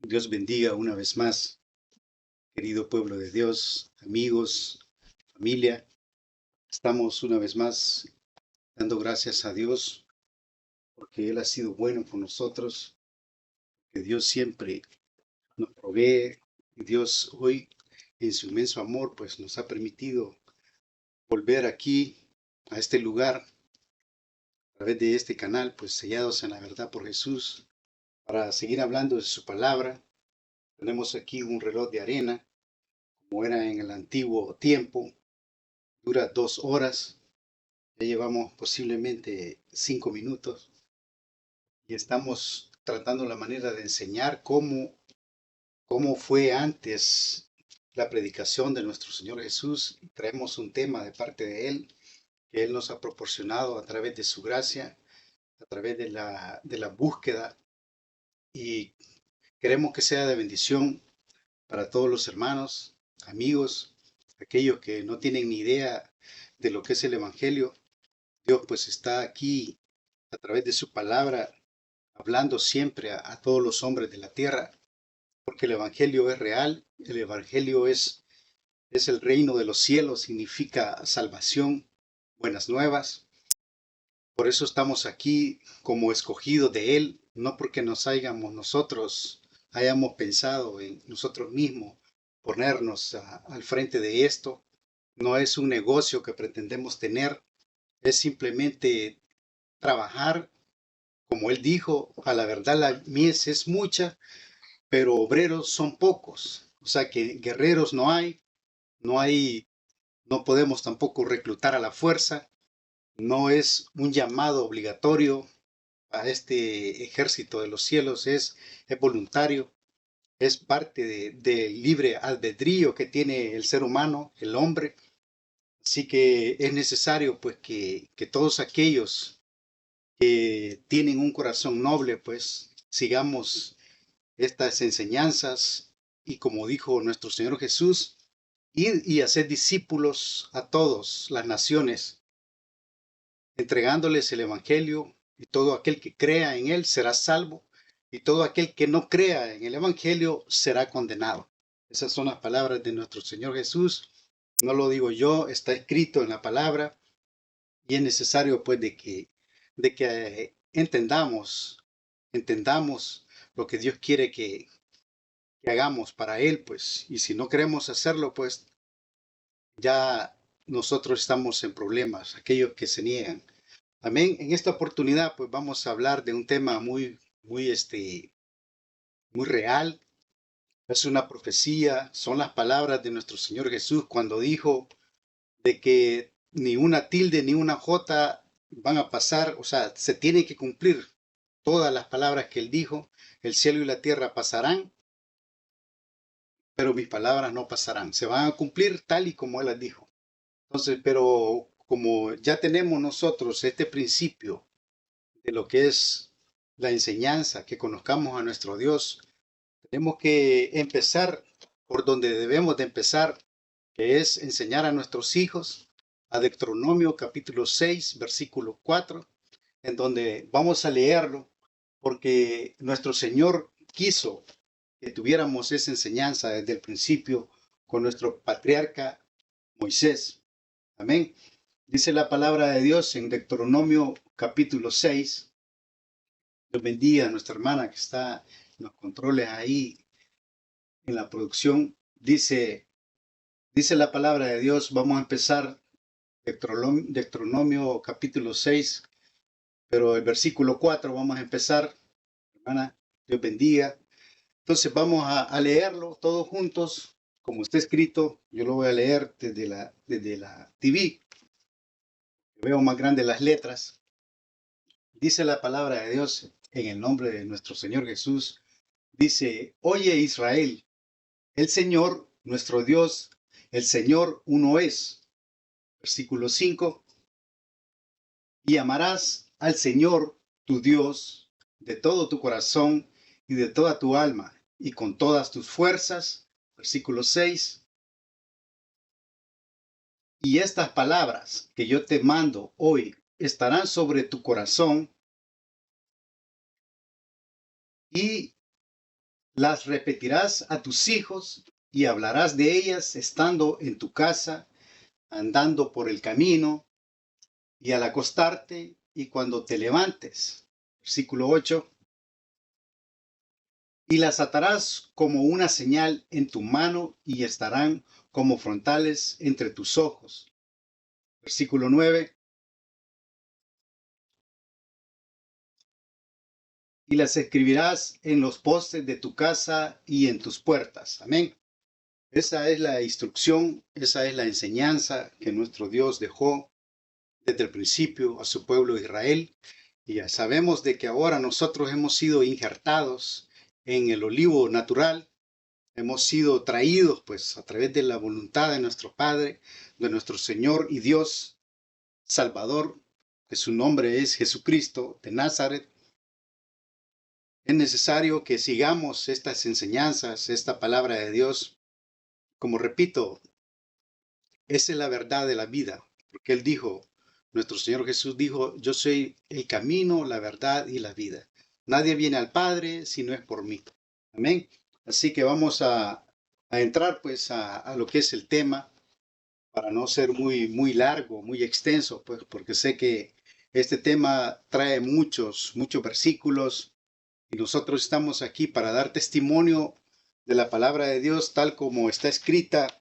Dios bendiga una vez más, querido pueblo de Dios, amigos, familia. Estamos una vez más dando gracias a Dios porque Él ha sido bueno con nosotros, que Dios siempre nos provee y Dios hoy en su inmenso amor pues nos ha permitido volver aquí a este lugar a través de este canal pues sellados en la verdad por Jesús para seguir hablando de su palabra. Tenemos aquí un reloj de arena como era en el antiguo tiempo. Dura 2 horas. Ya llevamos posiblemente 5 minutos y estamos tratando la manera de enseñar cómo fue antes la predicación de nuestro Señor Jesús. Traemos un tema de parte de Él que Él nos ha proporcionado a través de su gracia, a través de la búsqueda, y queremos que sea de bendición para todos los hermanos, amigos, aquellos que no tienen ni idea de lo que es el Evangelio. Dios pues está aquí a través de su palabra, hablando siempre a todos los hombres de la tierra, porque el Evangelio es real, el Evangelio es el reino de los cielos, significa salvación, buenas nuevas. Por eso estamos aquí como escogidos de Él, no porque hayamos pensado en nosotros mismos ponernos al frente de esto. No es un negocio que pretendemos tener, es simplemente trabajar. Como él dijo, a la verdad la mies es mucha, pero obreros son pocos. O sea que guerreros no hay, no podemos tampoco reclutar a la fuerza. No es un llamado obligatorio a este ejército de los cielos, es voluntario, es parte del libre albedrío que tiene el ser humano, el hombre. Así que es necesario pues que todos aquellos que tienen un corazón noble pues sigamos estas enseñanzas y, como dijo nuestro Señor Jesús, ir y hacer discípulos a todas las naciones, entregándoles el Evangelio, y todo aquel que crea en él será salvo, y todo aquel que no crea en el Evangelio será condenado. Esas son las palabras de nuestro Señor Jesús. No lo digo yo, está escrito en la palabra, y es necesario pues de que entendamos lo que Dios quiere que hagamos para Él, pues, y si no queremos hacerlo, pues ya nosotros estamos en problemas, aquellos que se niegan. Amén. En esta oportunidad, pues vamos a hablar de un tema muy real. Es una profecía, son las palabras de nuestro Señor Jesús cuando dijo de que ni una tilde ni una jota van a pasar, o sea, se tiene que cumplir todas las palabras que Él dijo. El cielo y la tierra pasarán, pero mis palabras no pasarán. Se van a cumplir tal y como Él las dijo. Entonces, pero como ya tenemos nosotros este principio de lo que es la enseñanza, que conozcamos a nuestro Dios, tenemos que empezar por donde debemos de empezar, que es enseñar a nuestros hijos, a Deuteronomio capítulo 6, versículo 4, en donde vamos a leerlo, porque nuestro Señor quiso que tuviéramos esa enseñanza desde el principio con nuestro patriarca Moisés. Amén. Dice la palabra de Dios en Deuteronomio capítulo 6. Dios bendiga a nuestra hermana que está en los controles ahí en la producción. Dice la palabra de Dios. Vamos a empezar Deuteronomio capítulo 6, pero el versículo 4 vamos a empezar. Hermana, Dios bendiga. Entonces vamos a leerlo todos juntos, como está escrito. Yo lo voy a leer desde la TV. Veo más grandes las letras. Dice la palabra de Dios en el nombre de nuestro Señor Jesús. Dice: oye Israel, el Señor, nuestro Dios, el Señor uno es. Versículo 5. Y amarás al Señor tu Dios de todo tu corazón y de toda tu alma y con todas tus fuerzas. Versículo 6. Y estas palabras que yo te mando hoy estarán sobre tu corazón, y Las repetirás a tus hijos y hablarás de ellas estando en tu casa, andando por el camino y al acostarte y cuando te levantes. Versículo 8. Y las atarás como una señal en tu mano y estarán como frontales entre tus ojos. Versículo 9. Y las escribirás en los postes de tu casa y en tus puertas. Amén. Esa es la instrucción, esa es la enseñanza que nuestro Dios dejó desde el principio a su pueblo Israel. Y ya sabemos de que ahora nosotros hemos sido injertados en el olivo natural, hemos sido traídos pues a través de la voluntad de nuestro Padre, de nuestro Señor y Dios Salvador, que su nombre es Jesucristo de Nazaret. Es necesario que sigamos estas enseñanzas, esta palabra de Dios. Como repito, esa es la verdad de la vida, porque Él dijo, nuestro Señor Jesús dijo, yo soy el camino, la verdad y la vida. Nadie viene al Padre si no es por mí. Amén. Así que vamos a entrar pues a lo que es el tema, para no ser muy largo, muy extenso, pues porque sé que este tema trae muchos versículos y nosotros estamos aquí para dar testimonio de la palabra de Dios tal como está escrita.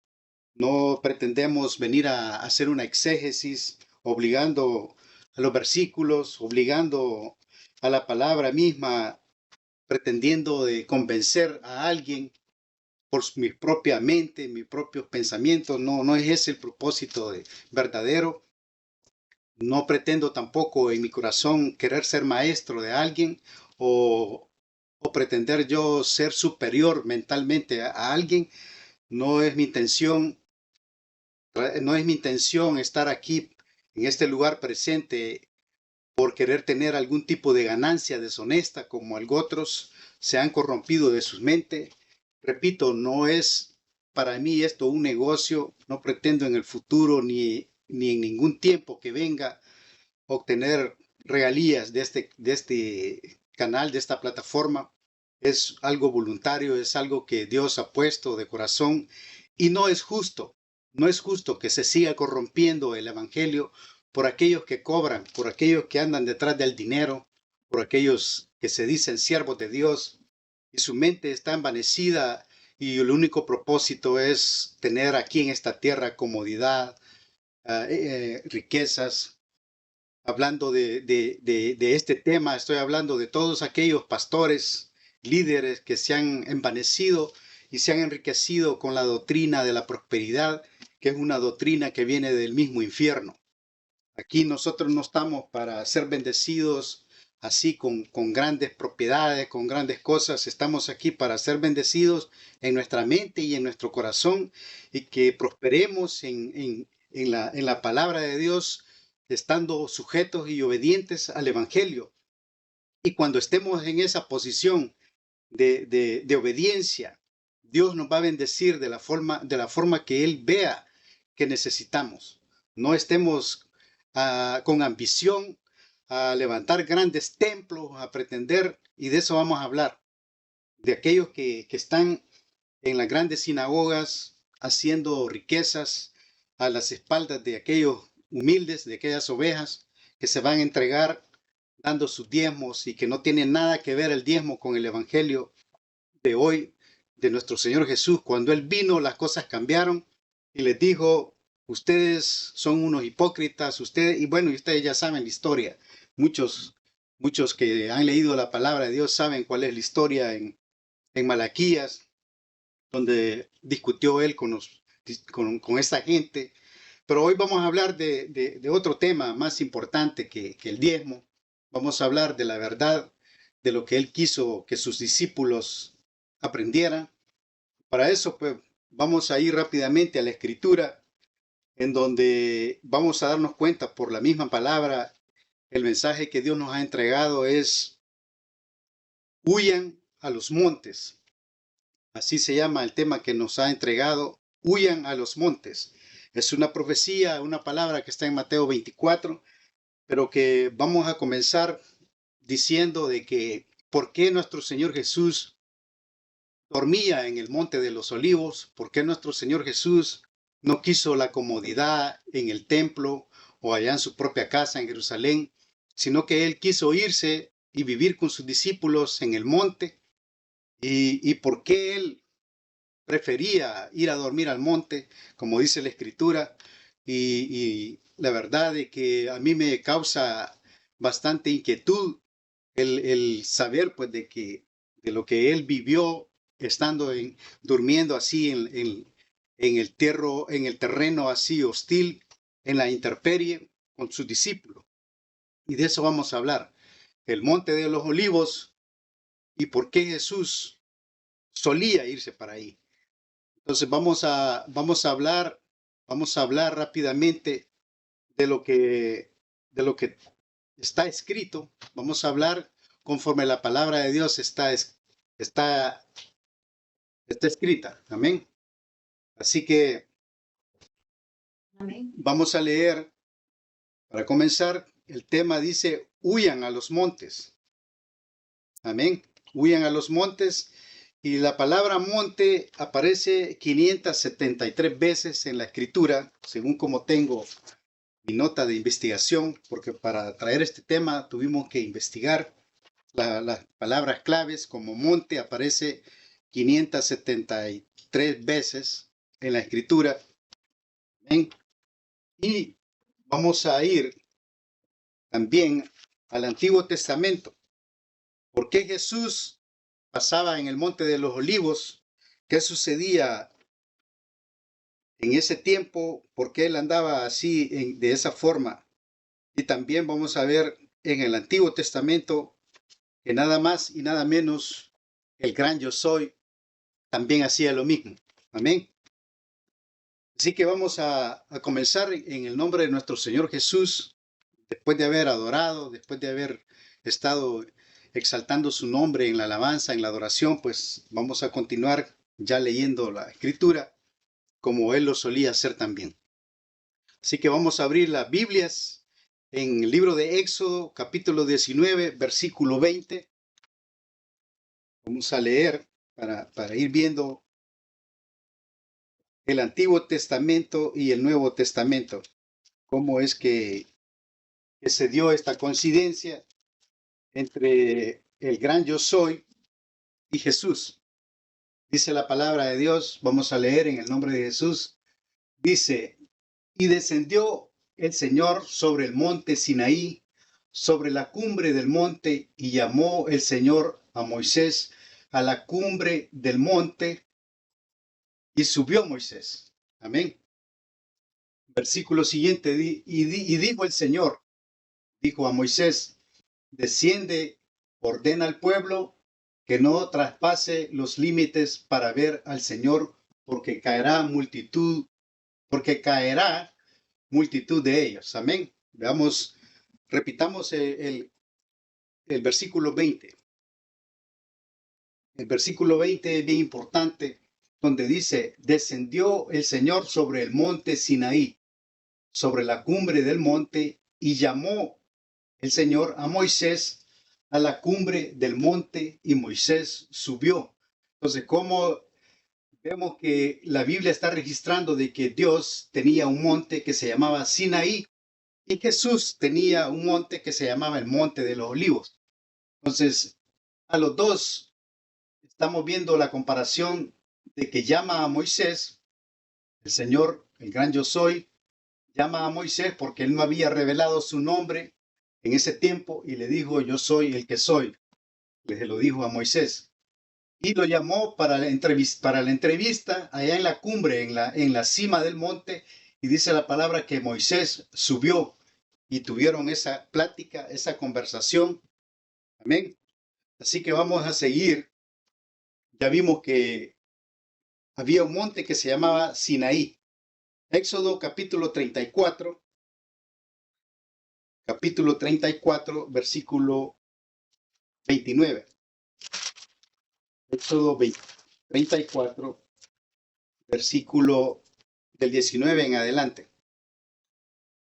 No pretendemos venir a hacer una exégesis obligando a los versículos, obligando a la palabra misma, pretendiendo de convencer a alguien por mi propia mente, mis propios pensamientos. No es ese el propósito verdadero. No pretendo tampoco en mi corazón querer ser maestro de alguien o pretender yo ser superior mentalmente a alguien. No es mi intención. No es mi intención estar aquí en este lugar presente por querer tener algún tipo de ganancia deshonesta como otros se han corrompido de sus mentes. Repito, no es para mí esto un negocio. No pretendo en el futuro ni en ningún tiempo que venga obtener regalías de este canal, de esta plataforma. Es algo voluntario, es algo que Dios ha puesto de corazón y no es justo. No es justo que se siga corrompiendo el evangelio por aquellos que cobran, por aquellos que andan detrás del dinero, por aquellos que se dicen siervos de Dios y su mente está envanecida y el único propósito es tener aquí en esta tierra comodidad, riquezas. Hablando de este tema, estoy hablando de todos aquellos pastores, líderes que se han envanecido y se han enriquecido con la doctrina de la prosperidad, que es una doctrina que viene del mismo infierno. Aquí nosotros no estamos para ser bendecidos así con grandes propiedades, con grandes cosas. Estamos aquí para ser bendecidos en nuestra mente y en nuestro corazón y que prosperemos en la palabra de Dios, estando sujetos y obedientes al Evangelio. Y cuando estemos en esa posición de obediencia, Dios nos va a bendecir de la forma que Él vea que necesitamos. No estemos con ambición a levantar grandes templos, a pretender, y de eso vamos a hablar, de aquellos que están en las grandes sinagogas haciendo riquezas a las espaldas de aquellos humildes, de aquellas ovejas que se van a entregar dando sus diezmos y que no tienen nada que ver el diezmo con el evangelio de hoy de nuestro Señor Jesús. Cuando Él vino, las cosas cambiaron y les dijo, ustedes son unos hipócritas, ustedes, y bueno, ustedes ya saben la historia. Muchos que han leído la palabra de Dios saben cuál es la historia en Malaquías, donde discutió Él con esta gente. Pero hoy vamos a hablar de otro tema más importante que el diezmo. Vamos a hablar de la verdad, de lo que Él quiso que sus discípulos aprendieran. Para eso, pues, vamos a ir rápidamente a la Escritura, en donde vamos a darnos cuenta por la misma palabra, el mensaje que Dios nos ha entregado es, huyan a los montes. Así se llama el tema que nos ha entregado, huyan a los montes. Es una profecía, una palabra que está en Mateo 24, pero que vamos a comenzar diciendo de que, ¿por qué nuestro Señor Jesús dormía en el Monte de los Olivos? ¿Por qué nuestro Señor Jesús no quiso la comodidad en el templo o allá en su propia casa en Jerusalén, sino que Él quiso irse y vivir con sus discípulos en el monte? ¿Y por qué Él prefería ir a dormir al monte, como dice la Escritura? Y la verdad de que a mí me causa bastante inquietud el saber pues de lo que él vivió estando durmiendo así en el terreno así hostil, en la intemperie con sus discípulos. Y de eso vamos a hablar. El monte de los olivos y por qué Jesús solía irse para ahí. Entonces vamos a hablar rápidamente de lo que está escrito. Vamos a hablar conforme la palabra de Dios está escrita. Amén. Así que vamos a leer. Para comenzar, el tema dice: huyan a los montes. Amén. Huyan a los montes. Y la palabra monte aparece 573 veces en la escritura, según como tengo mi nota de investigación, porque para traer este tema tuvimos que investigar las palabras claves. Como monte aparece 573 veces en la escritura. ¿Ven? Y vamos a ir también al Antiguo Testamento. ¿Por qué Jesús pasaba en el Monte de los Olivos? ¿Qué sucedía en ese tiempo? ¿Por qué él andaba así de esa forma? Y también vamos a ver en el Antiguo Testamento que nada más y nada menos el gran yo soy también hacía lo mismo. Amén. Así que vamos a comenzar en el nombre de nuestro Señor Jesús, después de haber adorado, después de haber estado exaltando su nombre en la alabanza, en la adoración, pues vamos a continuar ya leyendo la escritura como él lo solía hacer también. Así que vamos a abrir las Biblias en el libro de Éxodo, capítulo 19, versículo 20. Vamos a leer para ir viendo el Antiguo Testamento y el Nuevo Testamento. Cómo es que se dio esta coincidencia entre el gran yo soy y Jesús. Dice la palabra de Dios, vamos a leer en el nombre de Jesús. Dice: y descendió el Señor sobre el monte Sinaí, sobre la cumbre del monte, y llamó el Señor a Moisés a la cumbre del monte, y subió Moisés. Amén. Versículo siguiente, y dijo el Señor, dijo a Moisés: desciende, ordena al pueblo que no traspase los límites para ver al Señor, porque caerá multitud de ellos. Amén. Veamos, repitamos el versículo 20. El versículo 20 es bien importante, donde dice: descendió el Señor sobre el monte Sinaí, sobre la cumbre del monte, y llamó el Señor a Moisés a la cumbre del monte, y Moisés subió. Entonces, como vemos que la Biblia está registrando de que Dios tenía un monte que se llamaba Sinaí, y Jesús tenía un monte que se llamaba el Monte de los Olivos. Entonces, a los dos estamos viendo la comparación de que llama a Moisés, el Señor, el gran yo soy, llama a Moisés porque él no había revelado su nombre en ese tiempo, y le dijo: yo soy el que soy. Le lo dijo a Moisés. Y lo llamó para la entrevista allá en la cumbre, en la cima del monte, y dice la palabra que Moisés subió y tuvieron esa plática, esa conversación. Amén. Así que vamos a seguir. Ya vimos que había un monte que se llamaba Sinaí. Éxodo capítulo 34, versículo 29. Éxodo 34, versículo del 19 en adelante.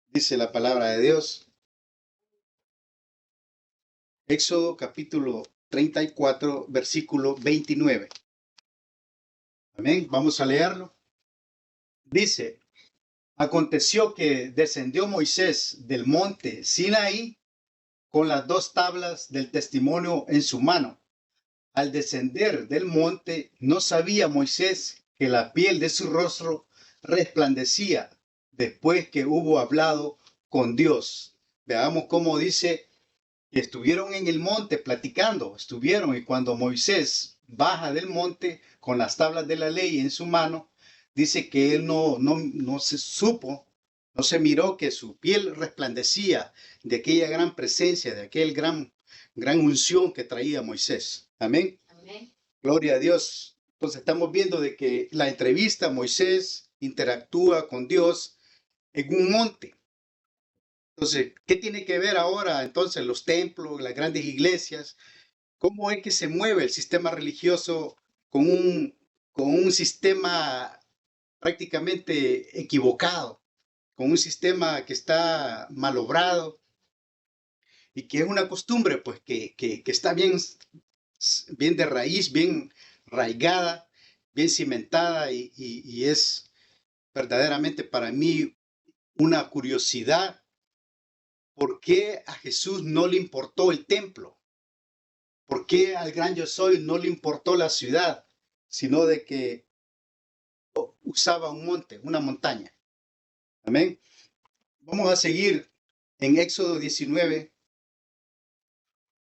Dice la palabra de Dios. Éxodo capítulo 34, versículo 29. Amén. Vamos a leerlo. Dice, aconteció que descendió Moisés del monte Sinaí con las 2 tablas del testimonio en su mano. Al descender del monte, no sabía Moisés que la piel de su rostro resplandecía después que hubo hablado con Dios. Veamos cómo dice que estuvieron en el monte platicando, y cuando Moisés baja del monte con las tablas de la ley en su mano, dice que él no se supo, no se miró que su piel resplandecía de aquella gran presencia, de aquel gran unción que traía Moisés. Amén. Amén. Gloria a Dios. Entonces estamos viendo de que la entrevista, Moisés interactúa con Dios en un monte. Entonces, ¿qué tiene que ver ahora entonces los templos, las grandes iglesias? ¿Cómo es que se mueve el sistema religioso con un sistema prácticamente equivocado, con un sistema que está malobrado y que es una costumbre pues que está bien de raíz, bien arraigada, bien cimentada y es verdaderamente para mí una curiosidad. ¿Por qué a Jesús no le importó el templo? ¿Por qué al gran yo soy no le importó la ciudad, sino de que usaba un monte, una montaña? Amén. Vamos a seguir en Éxodo 19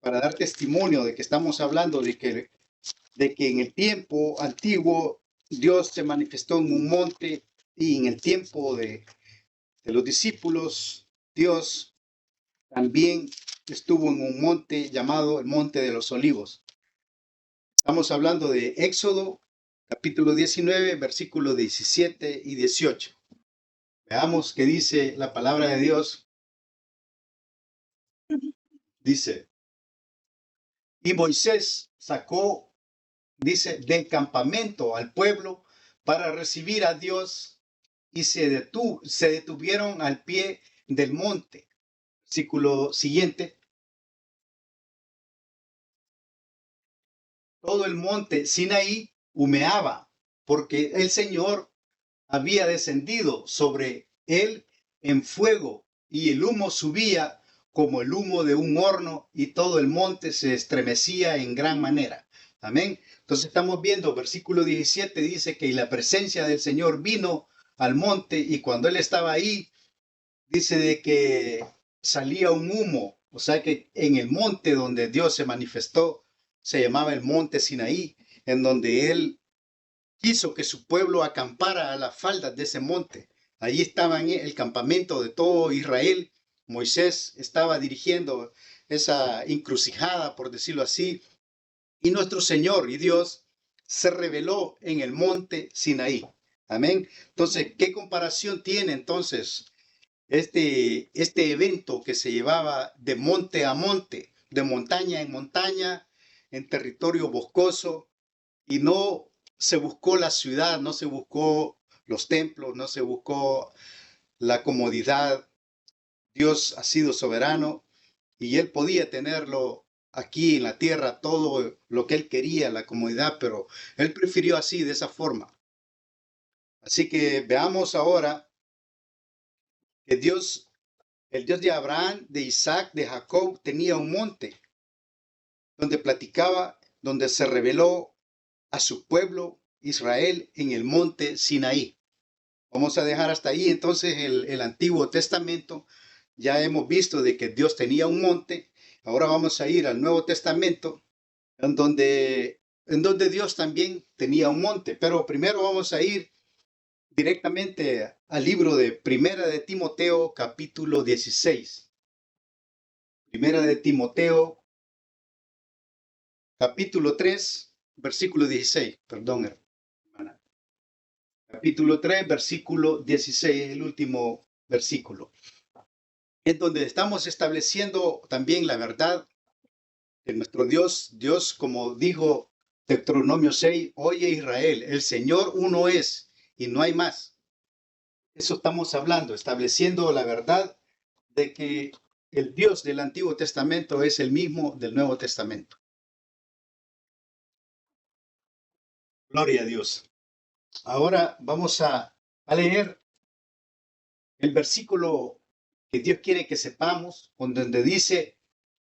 para dar testimonio de que estamos hablando de que en el tiempo antiguo Dios se manifestó en un monte y en el tiempo de los discípulos Dios también estuvo en un monte llamado el Monte de los Olivos. Estamos hablando de Éxodo, capítulo 19, versículos 17 y 18. Veamos qué dice la palabra de Dios. Dice, y Moisés sacó, dice, del campamento al pueblo para recibir a Dios y se detuvieron al pie del monte. Versículo siguiente. Todo el monte Sinaí humeaba, porque el Señor había descendido sobre él en fuego, y el humo subía como el humo de un horno, y todo el monte se estremecía en gran manera. Amén. Entonces estamos viendo, versículo 17 dice que la presencia del Señor vino al monte, y cuando él estaba ahí, dice de que salía un humo, o sea que en el monte donde Dios se manifestó, se llamaba el monte Sinaí, en donde él quiso que su pueblo acampara a las faldas de ese monte. Allí estaba el campamento de todo Israel. Moisés estaba dirigiendo esa encrucijada, por decirlo así, y nuestro Señor y Dios se reveló en el monte Sinaí. Amén. Entonces, ¿qué comparación tiene entonces este evento que se llevaba de monte a monte, de montaña en montaña, en territorio boscoso, y no se buscó la ciudad, no se buscó los templos, no se buscó la comodidad? Dios ha sido soberano y él podía tenerlo aquí en la tierra, todo lo que él quería, la comodidad, pero él prefirió así, de esa forma. Así que veamos ahora que Dios, el Dios de Abraham, de Isaac, de Jacob, tenía un monte donde platicaba, donde se reveló a su pueblo Israel en el monte Sinaí. Vamos a dejar hasta ahí entonces el Antiguo Testamento. Ya hemos visto de que Dios tenía un monte. Ahora vamos a ir al Nuevo Testamento, en donde Dios también tenía un monte. Pero primero vamos a ir directamente al libro de Primera de Timoteo, capítulo 16. Primera de Timoteo, capítulo 3, versículo 16. Perdón, hermana. Capítulo 3, versículo 16, el último versículo, en donde estamos estableciendo también la verdad de nuestro Dios. Dios, como dijo Deuteronomio 6, oye Israel, el Señor uno es y no hay más. Eso estamos hablando, estableciendo la verdad de que el Dios del Antiguo Testamento es el mismo del Nuevo Testamento. Gloria a Dios. Ahora vamos a leer el versículo que Dios quiere que sepamos, donde dice,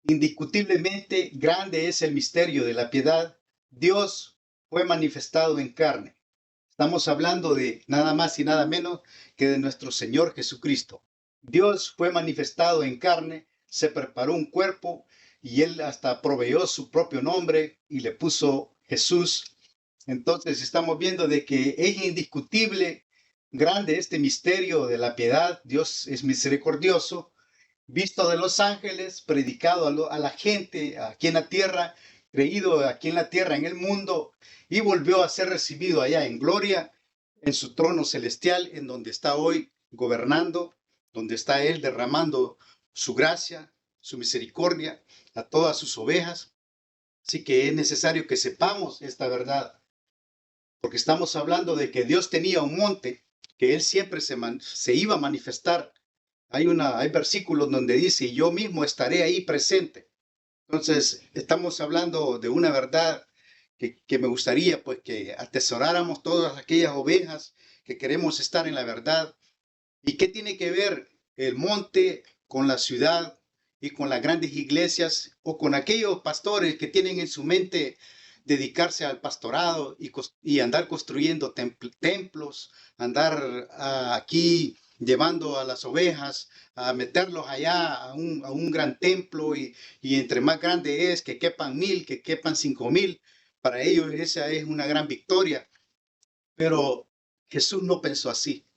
indiscutiblemente grande es el misterio de la piedad. Dios fue manifestado en carne. Estamos hablando de nada más y nada menos que de nuestro Señor Jesucristo. Dios fue manifestado en carne, se preparó un cuerpo y Él hasta proveyó su propio nombre y le puso Jesús. Entonces estamos viendo de que es indiscutible, grande este misterio de la piedad. Dios es misericordioso, visto de los ángeles, predicado a la gente aquí en la tierra, creído aquí en la tierra, en el mundo, y volvió a ser recibido allá en gloria, en su trono celestial, en donde está hoy gobernando, donde está Él derramando su gracia, su misericordia a todas sus ovejas. Así que es necesario que sepamos esta verdad, porque estamos hablando de que Dios tenía un monte que Él siempre se iba a manifestar. Hay versículos donde dice, yo mismo estaré ahí presente. Entonces, estamos hablando de una verdad que me gustaría pues que atesoráramos todas aquellas ovejas que queremos estar en la verdad. ¿Y qué tiene que ver el monte con la ciudad y con las grandes iglesias o con aquellos pastores que tienen en su mente dedicarse al pastorado y andar construyendo templos, andar aquí llevando a las ovejas, a meterlos allá a un gran templo y entre más grande es, que quepan 1000, que quepan 5000, para ellos esa es una gran victoria. Pero Jesús no pensó así.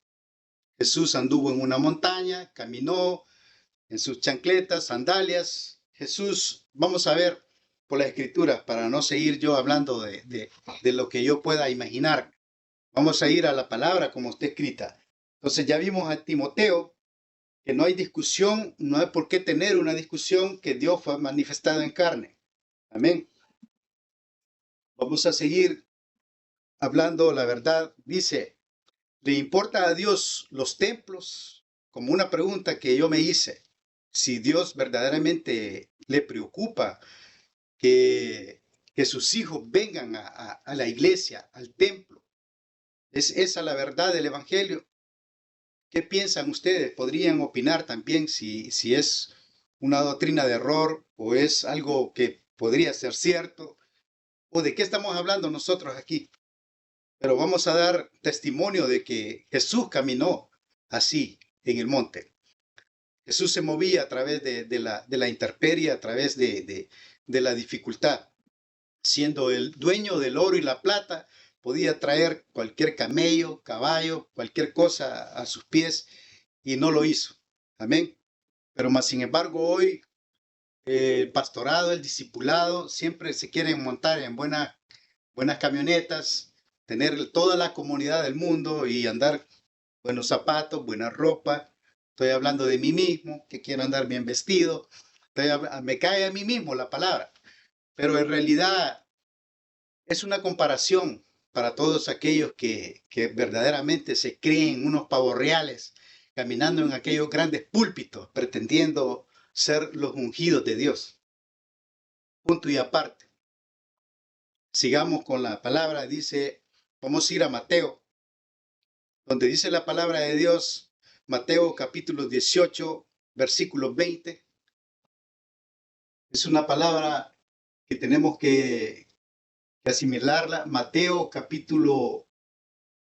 Jesús anduvo en una montaña, caminó en sus chancletas, sandalias. Jesús, vamos a ver por las escrituras, para no seguir yo hablando de lo que yo pueda imaginar. Vamos a ir a la palabra como está escrita. Entonces ya vimos a Timoteo que no hay discusión, no hay por qué tener una discusión, que Dios fue manifestado en carne. Amén. Vamos a seguir hablando la verdad. Dice, ¿le importa a Dios los templos? Como una pregunta que yo me hice. Si Dios verdaderamente le preocupa que sus hijos vengan a la iglesia, al templo. ¿Es esa la verdad del Evangelio? ¿Qué piensan ustedes? ¿Podrían opinar también si es una doctrina de error o es algo que podría ser cierto? ¿O de qué estamos hablando nosotros aquí? Pero vamos a dar testimonio de que Jesús caminó así en el monte. Jesús se movía a través de la intemperie, a través de la dificultad. Siendo el dueño del oro y la plata, podía traer cualquier camello, caballo, cualquier cosa a sus pies y no lo hizo. Amén. Pero más sin embargo hoy el pastorado, el discipulado, siempre se quieren montar en buenas camionetas, tener toda la comunidad del mundo y andar buenos zapatos, buena ropa. Estoy hablando de mí mismo, que quiero andar bien vestido. Me cae a mí mismo la palabra. Pero en realidad es una comparación para todos aquellos que verdaderamente se creen unos pavos reales, caminando en aquellos grandes púlpitos, pretendiendo ser los ungidos de Dios. Punto y aparte. Sigamos con la palabra. Dice, vamos a ir a Mateo, donde dice la palabra de Dios, Mateo capítulo 18, versículo 20. Es una palabra que tenemos que asimilarla. Mateo capítulo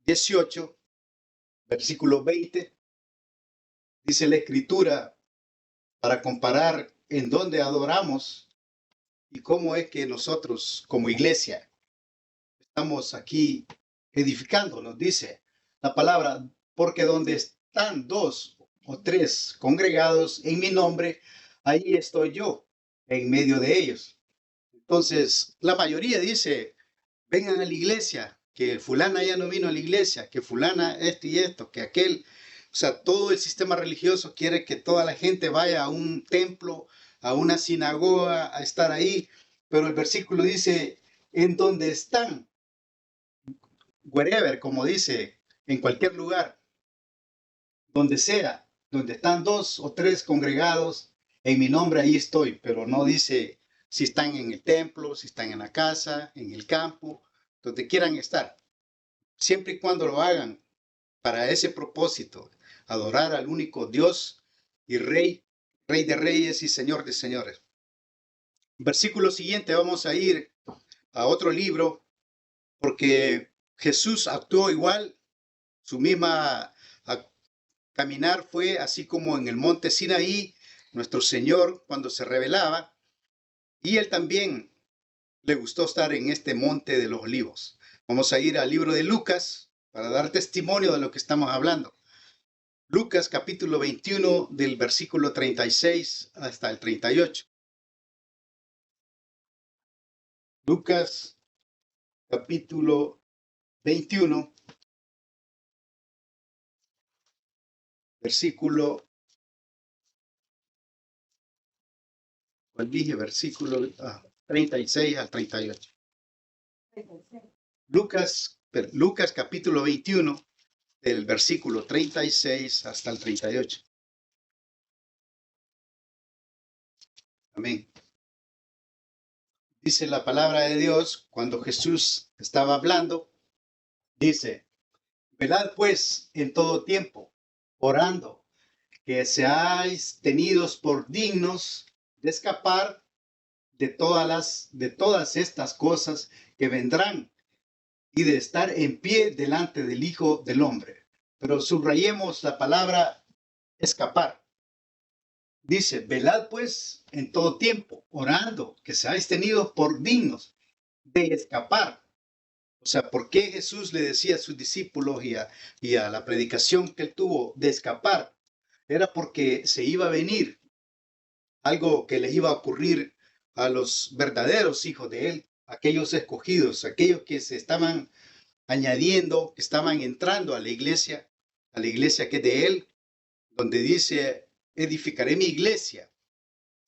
18, versículo 20. Dice la escritura, para comparar en dónde adoramos y cómo es que nosotros como iglesia estamos aquí edificando. Nos dice la palabra, porque donde están 2 o 3 congregados en mi nombre, ahí estoy yo en medio de ellos. Entonces, la mayoría dice, vengan a la iglesia, que fulana ya no vino a la iglesia, que fulana esto y esto, que aquel. O sea, todo el sistema religioso quiere que toda la gente vaya a un templo, a una sinagoga, a estar ahí. Pero el versículo dice, en donde están, wherever, como dice, en cualquier lugar, donde sea, donde están 2 o 3 congregados, en mi nombre ahí estoy. Pero no dice si están en el templo, si están en la casa, en el campo, donde quieran estar. siempre y cuando lo hagan para ese propósito, adorar al único Dios y Rey, Rey de Reyes y Señor de Señores. Versículo siguiente, vamos a ir a otro libro, porque Jesús actuó igual, su misma caminar fue así como en el monte Sinaí, nuestro Señor cuando se revelaba, y él también le gustó estar en este monte de los olivos. Vamos a ir al libro de Lucas para dar testimonio de lo que estamos hablando. Lucas capítulo 21 del versículo 36 hasta el 38. Lucas capítulo 21, versículo, ¿cuál dije? Versículo 36 al 38. Lucas capítulo 21 del versículo 36 hasta el 38. Amén. Dice la palabra de Dios, cuando Jesús estaba hablando, dice: velad pues en todo tiempo, orando, que seáis tenidos por dignos de escapar de todas estas cosas que vendrán y de estar en pie delante del Hijo del Hombre. Pero subrayemos la palabra escapar. Dice: velad pues en todo tiempo, orando, que seáis tenidos por dignos de escapar. O sea, ¿por qué Jesús le decía a sus discípulos y a la predicación que él tuvo de escapar? Era porque se iba a venir algo que les iba a ocurrir a los verdaderos hijos de él, aquellos escogidos, aquellos que se estaban añadiendo, que estaban entrando a la iglesia que es de él, donde dice: edificaré mi iglesia,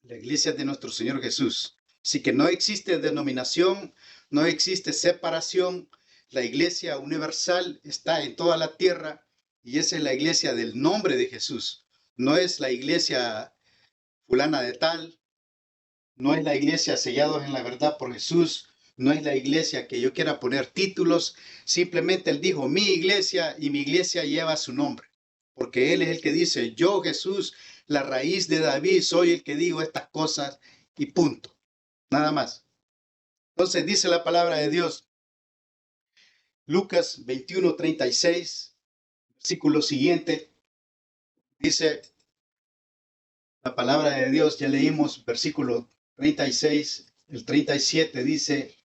la iglesia de nuestro Señor Jesús. Así que no existe denominación, no existe separación. La iglesia universal está en toda la tierra y esa es la iglesia del nombre de Jesús. No es la iglesia fulana de tal, no es la iglesia sellados en la verdad por Jesús, no es la iglesia que yo quiera poner títulos. Simplemente él dijo: mi iglesia, y mi iglesia lleva su nombre, porque él es el que dice: yo, Jesús, la raíz de David, soy el que digo estas cosas, y punto, nada más. Entonces dice la palabra de Dios, Lucas 21:36, versículo siguiente, dice la palabra de Dios, ya leímos versículo 36, el 37 dice: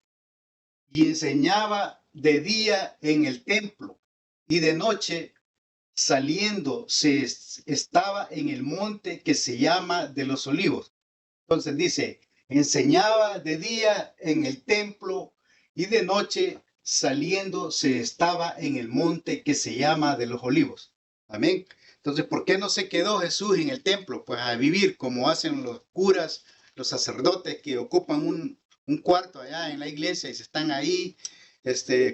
y enseñaba de día en el templo, y de noche saliendo se estaba en el monte que se llama de los Olivos. Entonces dice: enseñaba de día en el templo, y de noche saliendo se estaba en el monte que se llama de los Olivos. Amén. Entonces, ¿por qué no se quedó Jesús en el templo? Pues a vivir como hacen los curas, los sacerdotes que ocupan un cuarto allá en la iglesia y se están ahí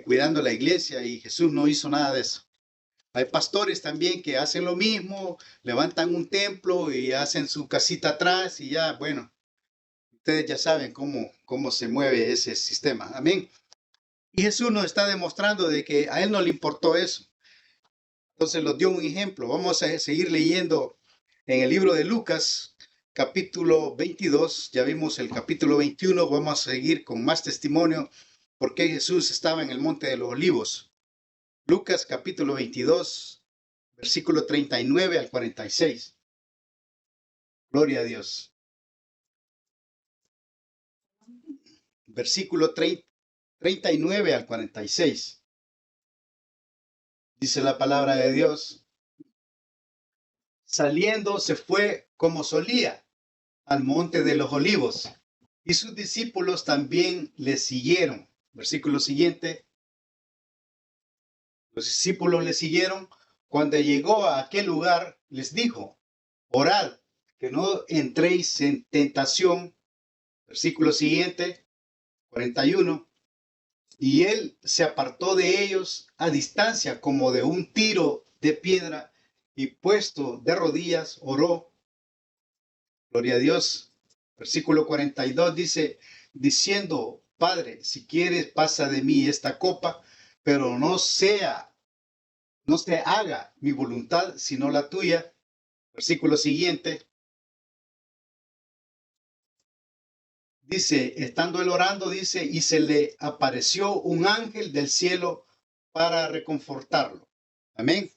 cuidando la iglesia, y Jesús no hizo nada de eso. Hay pastores también que hacen lo mismo, levantan un templo y hacen su casita atrás y ya, bueno, ustedes ya saben cómo se mueve ese sistema. Amén. Y Jesús nos está demostrando de que a él no le importó eso. Entonces nos dio un ejemplo. Vamos a seguir leyendo en el libro de Lucas, capítulo 22. Ya vimos el capítulo 21. Vamos a seguir con más testimonio por qué Jesús estaba en el monte de los olivos. Lucas capítulo 22, versículo 39 al 46. Gloria a Dios. Versículo 39 al 46. Dice la palabra de Dios: saliendo se fue como solía al monte de los olivos, y sus discípulos también le siguieron. Versículo siguiente: los discípulos le siguieron. Cuando llegó a aquel lugar, les dijo: orad, que no entréis en tentación. Versículo siguiente, 41. Y él se apartó de ellos a distancia como de un tiro de piedra, y puesto de rodillas oró. Gloria a Dios. Versículo 42 dice: diciendo: Padre, si quieres, pasa de mí esta copa, pero no se haga mi voluntad, sino la tuya. Versículo siguiente. Dice, estando él orando, dice, y se le apareció un ángel del cielo para reconfortarlo. Amén.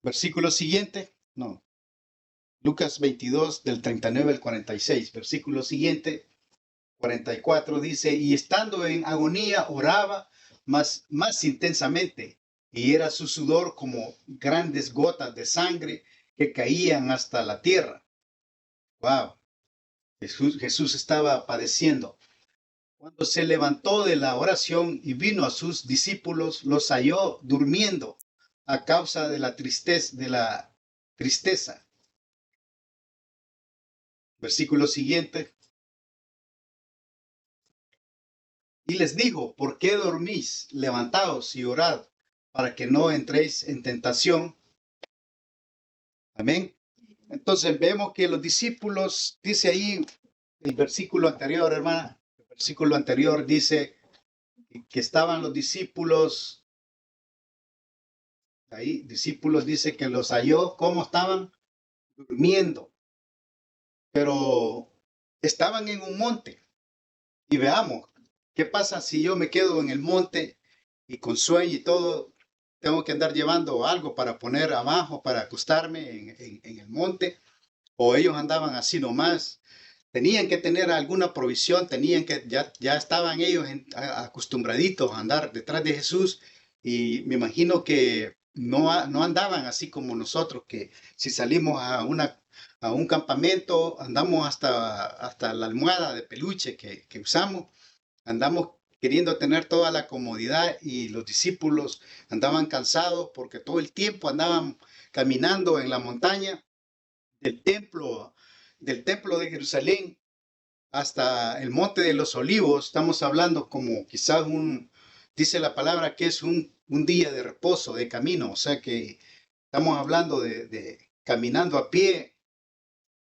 Versículo siguiente. No. Lucas 22, del 39 al 46. Versículo siguiente, 44, dice, y estando en agonía, oraba más intensamente, y era su sudor como grandes gotas de sangre que caían hasta la tierra. Wow. Jesús estaba padeciendo. Cuando se levantó de la oración y vino a sus discípulos, los halló durmiendo a causa de la tristeza. Versículo siguiente. Y les dijo, ¿por qué dormís? Levantaos y orad para que no entréis en tentación. Amén. Entonces vemos que los discípulos, dice ahí el versículo anterior, hermana, el versículo anterior dice que estaban los discípulos, ahí discípulos dice que los halló, ¿cómo estaban? Durmiendo. Pero estaban en un monte. Y veamos, ¿qué pasa si yo me quedo en el monte y con sueño y todo? Tengo que andar llevando algo para poner abajo, para acostarme en el monte. O ellos andaban así nomás. Tenían que tener alguna provisión, ya estaban ellos acostumbraditos a andar detrás de Jesús. Y me imagino que no andaban así como nosotros, que si salimos a un campamento, andamos hasta la almohada de peluche que usamos, andamos queriendo tener toda la comodidad, y los discípulos andaban cansados porque todo el tiempo andaban caminando en la montaña del templo de Jerusalén hasta el Monte de los Olivos. Estamos hablando como quizás dice la palabra que es un día de reposo, de camino, o sea que estamos hablando de caminando a pie,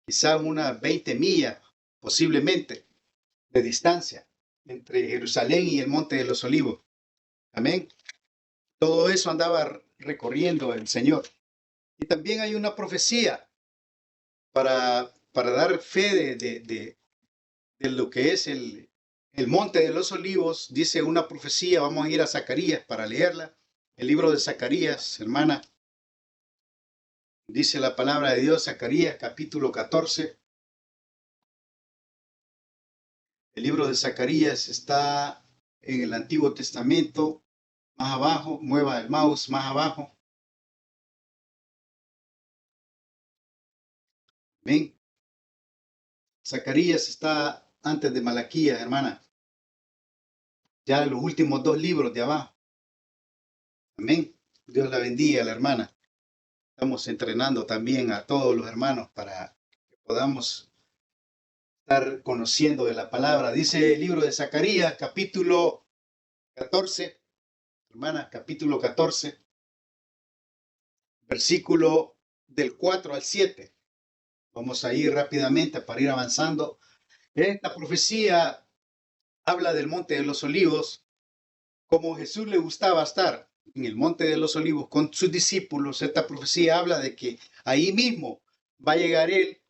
quizás unas 20 millas posiblemente de distancia entre Jerusalén y el Monte de los Olivos. Amén. Todo eso andaba recorriendo el Señor. Y también hay una profecía para dar fe de lo que es el Monte de los Olivos. Dice una profecía, vamos a ir a Zacarías para leerla. El libro de Zacarías, hermana. Dice la palabra de Dios, Zacarías capítulo 14. El libro de Zacarías está en el Antiguo Testamento, más abajo, mueva el mouse más abajo. Amén. Zacarías está antes de Malaquías, hermana. Ya los últimos dos libros de abajo. Amén. Dios la bendiga, la hermana. Estamos entrenando también a todos los hermanos para que podamos estar conociendo de la palabra. Dice el libro de Zacarías, capítulo 14, hermana, capítulo 14, versículo del 4 al 7. Vamos a ir rápidamente para ir avanzando. Esta profecía habla del Monte de los Olivos. Como Jesús le gustaba estar en el Monte de los Olivos con sus discípulos, esta profecía habla de que ahí mismo va a llegar Él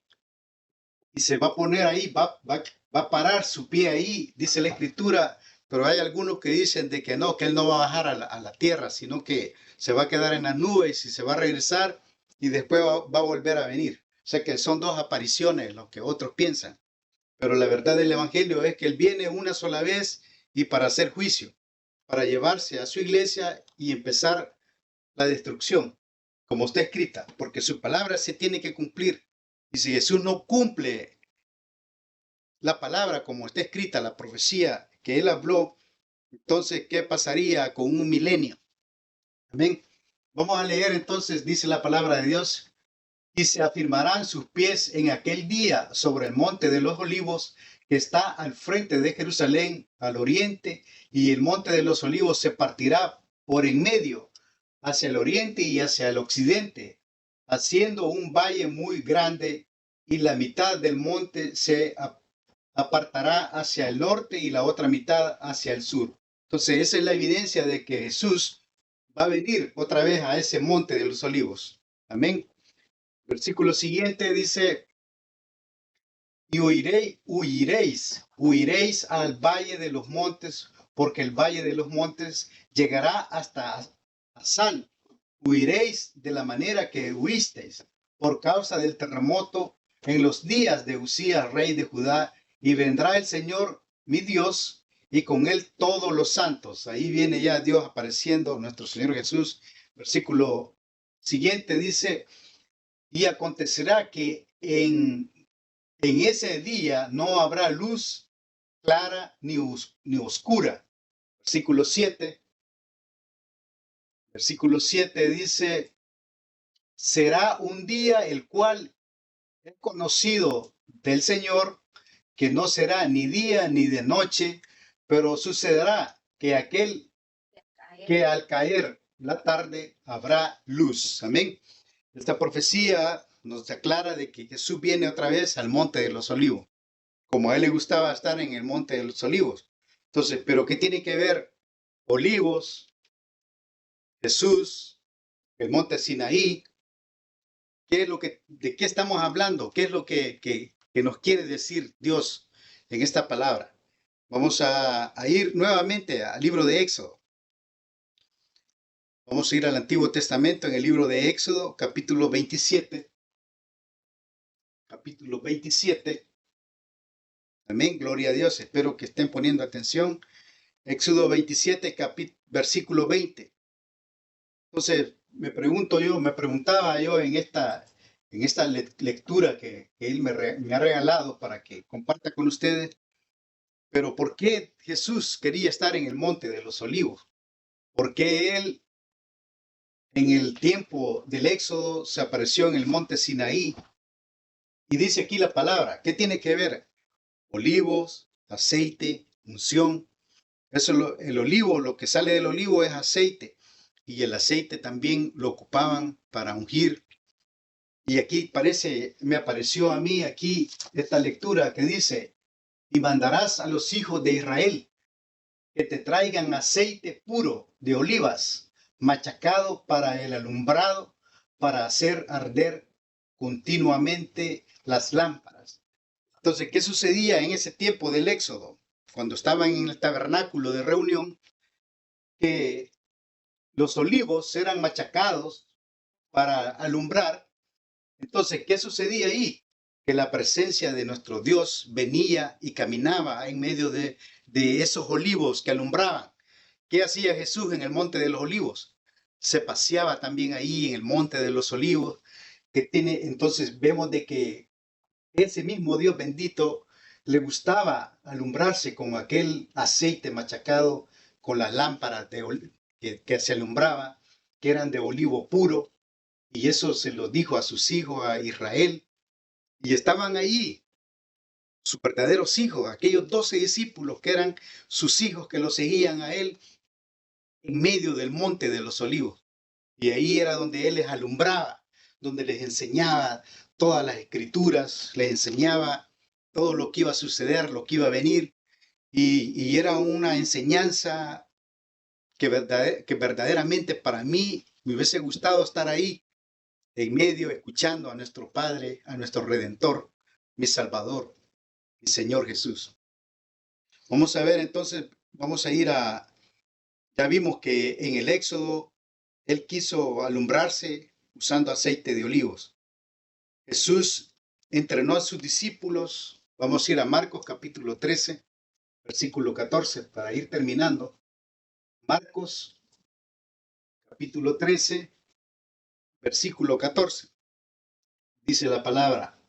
y se va a poner ahí, va a parar su pie ahí, dice la Escritura. Pero hay algunos que dicen de que no, que Él no va a bajar a la tierra, sino que se va a quedar en las nubes y se va a regresar y después va a volver a venir. O sea que son dos apariciones, lo que otros piensan. Pero la verdad del Evangelio es que Él viene una sola vez y para hacer juicio, para llevarse a su iglesia y empezar la destrucción, como está escrita, porque su palabra se tiene que cumplir. Y si Jesús no cumple la palabra como está escrita, la profecía que Él habló, entonces, ¿qué pasaría con un milenio? Amén. Vamos a leer entonces, dice la palabra de Dios, y se afirmarán sus pies en aquel día sobre el monte de los olivos que está al frente de Jerusalén, al oriente, y el monte de los olivos se partirá por en medio, hacia el oriente y hacia el occidente, haciendo un valle muy grande, y la mitad del monte se apartará hacia el norte y la otra mitad hacia el sur. Entonces, esa es la evidencia de que Jesús va a venir otra vez a ese monte de los olivos. Amén. Versículo siguiente dice, y huiréis al valle de los montes, porque el valle de los montes llegará hasta Asán. Huiréis de la manera que huisteis por causa del terremoto en los días de Usías, rey de Judá, y vendrá el Señor, mi Dios, y con él todos los santos. Ahí viene ya Dios apareciendo, nuestro Señor Jesús. Versículo siguiente dice, y acontecerá que en ese día no habrá luz clara ni oscura. Versículo 7. Versículo 7 dice, será un día el cual es conocido del Señor, que no será ni día ni de noche, pero sucederá que al caer la tarde habrá luz. Amén. Esta profecía nos aclara de que Jesús viene otra vez al monte de los olivos, como a él le gustaba estar en el monte de los olivos. Entonces, ¿pero qué tiene que ver olivos, Jesús, el monte Sinaí? ¿Qué es de qué estamos hablando? ¿Qué es lo que nos quiere decir Dios en esta palabra? Vamos a ir nuevamente al libro de Éxodo. Vamos a ir al Antiguo Testamento en el libro de Éxodo, capítulo 27. Capítulo 27. Amén, gloria a Dios. Espero que estén poniendo atención. Éxodo 27, versículo 20. Entonces, me preguntaba yo en esta lectura que él me ha regalado para que comparta con ustedes, pero ¿por qué Jesús quería estar en el monte de los olivos? ¿Por qué él en el tiempo del Éxodo se apareció en el monte Sinaí? Y dice aquí la palabra, ¿qué tiene que ver? Olivos, aceite, unción. Eso el olivo, lo que sale del olivo es aceite. Y el aceite también lo ocupaban para ungir. Y aquí me apareció a mí aquí esta lectura que dice, y mandarás a los hijos de Israel que te traigan aceite puro de olivas, machacado para el alumbrado, para hacer arder continuamente las lámparas. Entonces, ¿qué sucedía en ese tiempo del Éxodo? Cuando estaban en el tabernáculo de reunión, que los olivos eran machacados para alumbrar. Entonces, ¿qué sucedía ahí? Que la presencia de nuestro Dios venía y caminaba en medio de esos olivos que alumbraban. ¿Qué hacía Jesús en el monte de los olivos? Se paseaba también ahí en el monte de los olivos. Entonces vemos de que ese mismo Dios bendito le gustaba alumbrarse con aquel aceite machacado con las lámparas que se alumbraba, que eran de olivo puro. Y eso se lo dijo a sus hijos, a Israel. Y estaban ahí sus verdaderos hijos, aquellos 12 discípulos que eran sus hijos que lo seguían a él en medio del monte de los olivos. Y ahí era donde él les alumbraba, donde les enseñaba todas las escrituras, les enseñaba todo lo que iba a suceder, lo que iba a venir. Y era una enseñanza que verdaderamente para mí me hubiese gustado estar ahí en medio, escuchando a nuestro Padre, a nuestro Redentor, mi Salvador, mi Señor Jesús. Vamos a ver entonces, vamos a ir ya vimos que en el Éxodo, él quiso alumbrarse usando aceite de olivos. Jesús entrenó a sus discípulos. Vamos a ir a Marcos capítulo 13, versículo 14, para ir terminando. Marcos capítulo 13, versículo 14. Dice la palabra,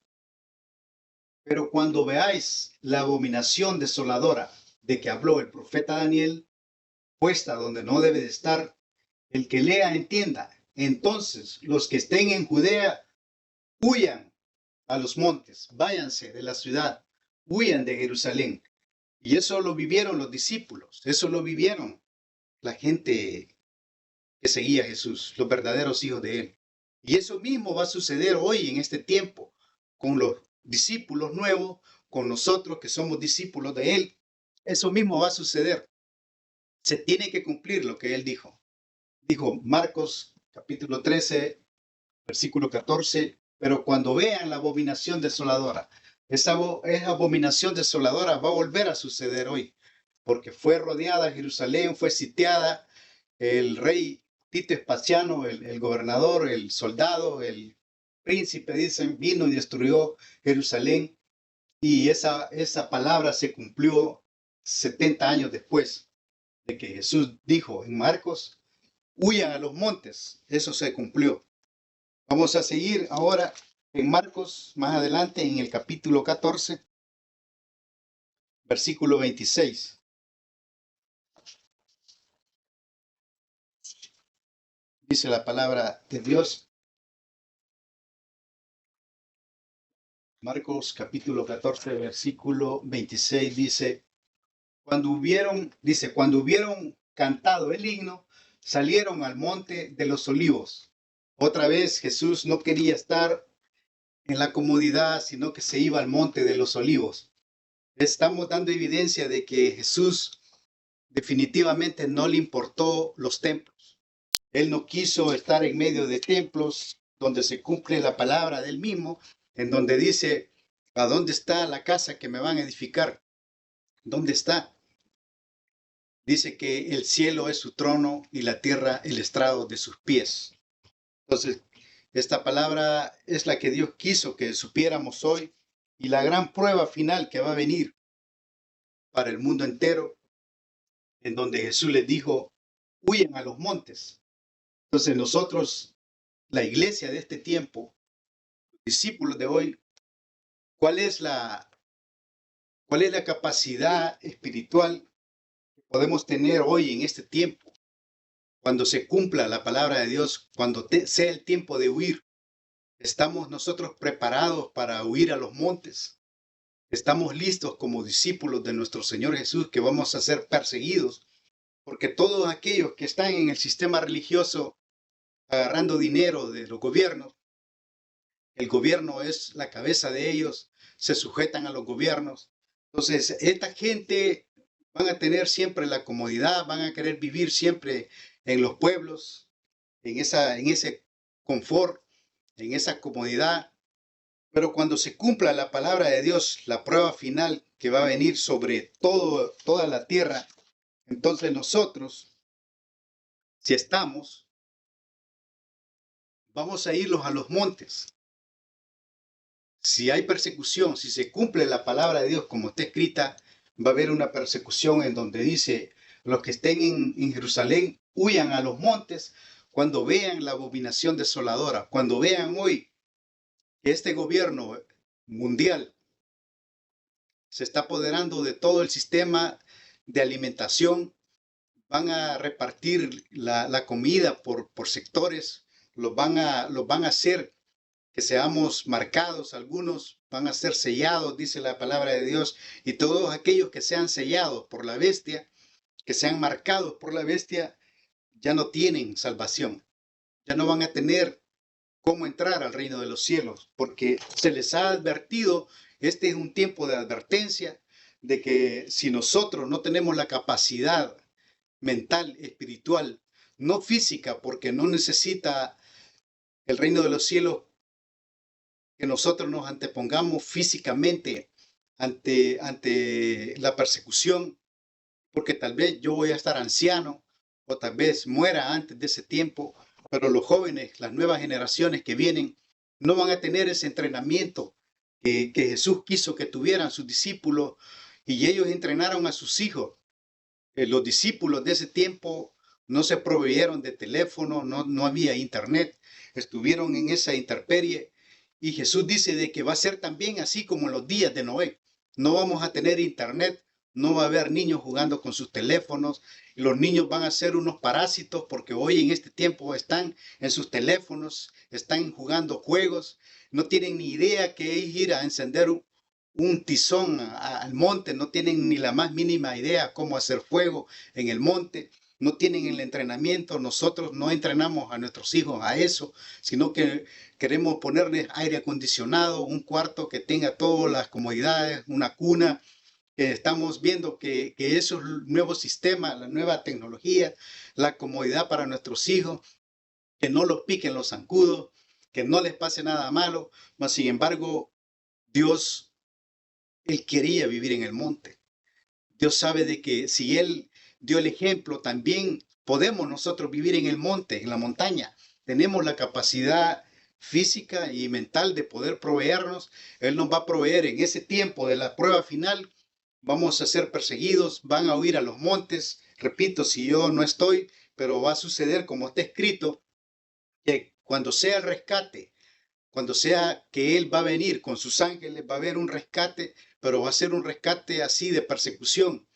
pero cuando veáis la abominación desoladora de que habló el profeta Daniel, puesta donde no debe de estar, el que lea entienda. Entonces los que estén en Judea huyan a los montes, váyanse de la ciudad, huyan de Jerusalén. Y eso lo vivieron los discípulos, eso lo vivieron la gente que seguía a Jesús, los verdaderos hijos de él. Y eso mismo va a suceder hoy en este tiempo con los discípulos nuevos, con nosotros que somos discípulos de él. Eso mismo va a suceder. se tiene que cumplir lo que él dijo. Dijo Marcos capítulo 13, versículo 14, pero cuando vean la abominación desoladora, esa abominación desoladora va a volver a suceder hoy, porque fue rodeada Jerusalén, fue sitiada, el rey Tito Espaciano, el gobernador, el soldado, el príncipe, dicen, vino y destruyó Jerusalén, y esa palabra se cumplió 70 años después de que Jesús dijo en Marcos, huyan a los montes. Eso se cumplió. Vamos a seguir ahora en Marcos, más adelante en el capítulo 14, versículo 26. Dice la palabra de Dios. Marcos capítulo 14, versículo 26 dice, cuando hubieron cantado el himno, salieron al monte de los olivos. Otra vez Jesús no quería estar en la comodidad, sino que se iba al monte de los olivos. Estamos dando evidencia de que Jesús definitivamente no le importó los templos. Él no quiso estar en medio de templos donde se cumple la palabra del mismo, en donde dice, ¿a dónde está la casa que me van a edificar? ¿Dónde está? Dice que el cielo es su trono y la tierra el estrado de sus pies. Entonces, esta palabra es la que Dios quiso que supiéramos hoy, y la gran prueba final que va a venir para el mundo entero, en donde Jesús les dijo, huyen a los montes. Entonces nosotros, la iglesia de este tiempo, discípulos de hoy, ¿cuál es la capacidad espiritual que podemos tener hoy en este tiempo? Cuando se cumpla la palabra de Dios, cuando sea el tiempo de huir, ¿estamos nosotros preparados para huir a los montes? ¿Estamos listos como discípulos de nuestro Señor Jesús que vamos a ser perseguidos? Porque todos aquellos que están en el sistema religioso agarrando dinero de los gobiernos, el gobierno es la cabeza de ellos, se sujetan a los gobiernos. Entonces, esta gente van a tener siempre la comodidad, van a querer vivir siempre en los pueblos, en ese confort, en esa comodidad. Pero cuando se cumpla la palabra de Dios, la prueba final que va a venir sobre toda la tierra, entonces nosotros, si estamos, vamos a irlos a los montes. Si hay persecución, si se cumple la palabra de Dios como está escrita, va a haber una persecución en donde dice, los que estén en Jerusalén, huyan a los montes cuando vean la abominación desoladora, cuando vean hoy que este gobierno mundial se está apoderando de todo el sistema de alimentación, van a repartir la comida por sectores, los van a hacer que seamos marcados, algunos van a ser sellados, dice la palabra de Dios, y todos aquellos que sean sellados por la bestia, que sean marcados por la bestia, ya no tienen salvación, ya no van a tener cómo entrar al reino de los cielos, porque se les ha advertido, este es un tiempo de advertencia, de que si nosotros no tenemos la capacidad mental, espiritual, no física, porque no necesita el reino de los cielos que nosotros nos antepongamos físicamente ante la persecución, porque tal vez yo voy a estar anciano o tal vez muera antes de ese tiempo, pero los jóvenes, las nuevas generaciones que vienen, no van a tener ese entrenamiento que Jesús quiso que tuvieran sus discípulos, y ellos entrenaron a sus hijos. Los discípulos de ese tiempo no se proveyeron de teléfono, no había internet, estuvieron en esa intemperie. Y Jesús dice de que va a ser también así como en los días de Noé. No vamos a tener internet, no va a haber niños jugando con sus teléfonos. Y los niños van a ser unos parásitos porque hoy en este tiempo están en sus teléfonos, están jugando juegos, no tienen ni idea que es ir a encender un tizón al monte, no tienen ni la más mínima idea cómo hacer fuego en el monte, no tienen el entrenamiento. Nosotros no entrenamos a nuestros hijos a eso, sino que queremos ponerles aire acondicionado, un cuarto que tenga todas las comodidades, una cuna, que estamos viendo que esos nuevos sistemas, la nueva tecnología, la comodidad para nuestros hijos, que no los piquen los zancudos, que no les pase nada malo, mas sin embargo, Dios, Él quería vivir en el monte. Dios sabe de que si Él dio el ejemplo, también podemos nosotros vivir en el monte, en la montaña. Tenemos la capacidad física y mental de poder proveernos. Él nos va a proveer en ese tiempo de la prueba final. Vamos a ser perseguidos, van a huir a los montes. Repito, si yo no estoy, pero va a suceder como está escrito, que cuando sea el rescate, cuando sea que Él va a venir con sus ángeles, va a haber un rescate, pero va a ser un rescate así de persecución,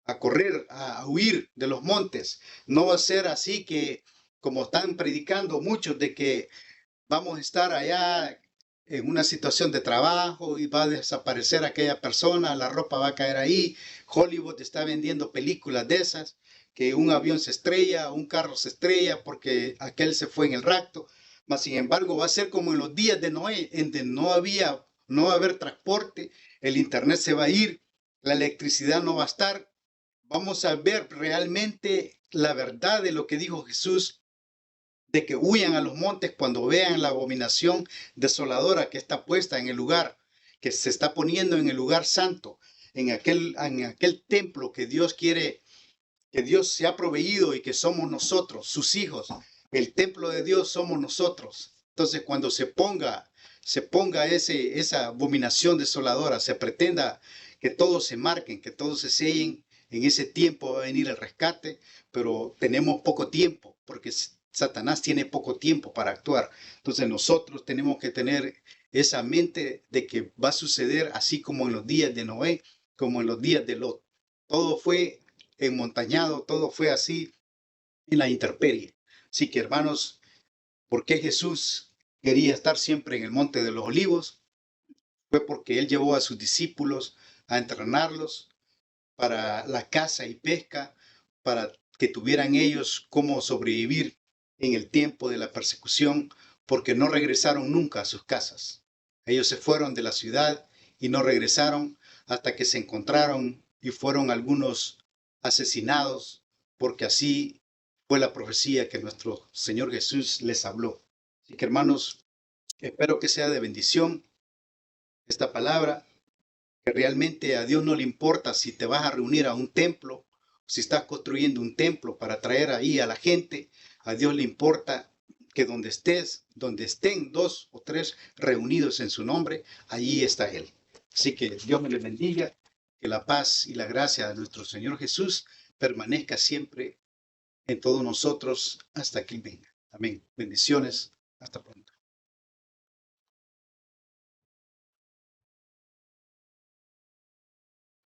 a correr, a huir de los montes. No va a ser así que, como están predicando muchos, de que vamos a estar allá en una situación de trabajo y va a desaparecer aquella persona, la ropa va a caer ahí. Hollywood está vendiendo películas de esas, que un avión se estrella, un carro se estrella porque aquel se fue en el rapto. Mas sin embargo va a ser como en los días de Noé, en donde no va a haber transporte, el internet se va a ir, la electricidad no va a estar. Vamos a ver realmente la verdad de lo que dijo Jesús, de que huyan a los montes cuando vean la abominación desoladora que está puesta en el lugar, que se está poniendo en el lugar santo, en aquel templo que Dios quiere, que Dios se ha proveído y que somos nosotros, sus hijos. El templo de Dios somos nosotros. Entonces, cuando se ponga esa abominación desoladora, se pretenda que todos se marquen, que todos se sellen, en ese tiempo va a venir el rescate, pero tenemos poco tiempo, porque Satanás tiene poco tiempo para actuar. Entonces nosotros tenemos que tener esa mente de que va a suceder así como en los días de Noé, como en los días de Lot. Todo fue enmontañado, todo fue así en la intemperie. Así que hermanos, ¿por qué Jesús quería estar siempre en el Monte de los Olivos? Fue porque Él llevó a sus discípulos a entrenarlos para la caza y pesca, para que tuvieran ellos cómo sobrevivir en el tiempo de la persecución, porque no regresaron nunca a sus casas. Ellos se fueron de la ciudad y no regresaron hasta que se encontraron y fueron algunos asesinados, porque así fue la profecía que nuestro Señor Jesús les habló. Así que hermanos, espero que sea de bendición esta palabra, que realmente a Dios no le importa si te vas a reunir a un templo, si estás construyendo un templo para traer ahí a la gente. A Dios le importa que donde estés, donde estén 2 o 3 reunidos en su nombre, allí está Él. Así que Dios me les bendiga, que la paz y la gracia de nuestro Señor Jesús permanezca siempre en todos nosotros hasta que Él venga. Amén. Bendiciones. Hasta pronto.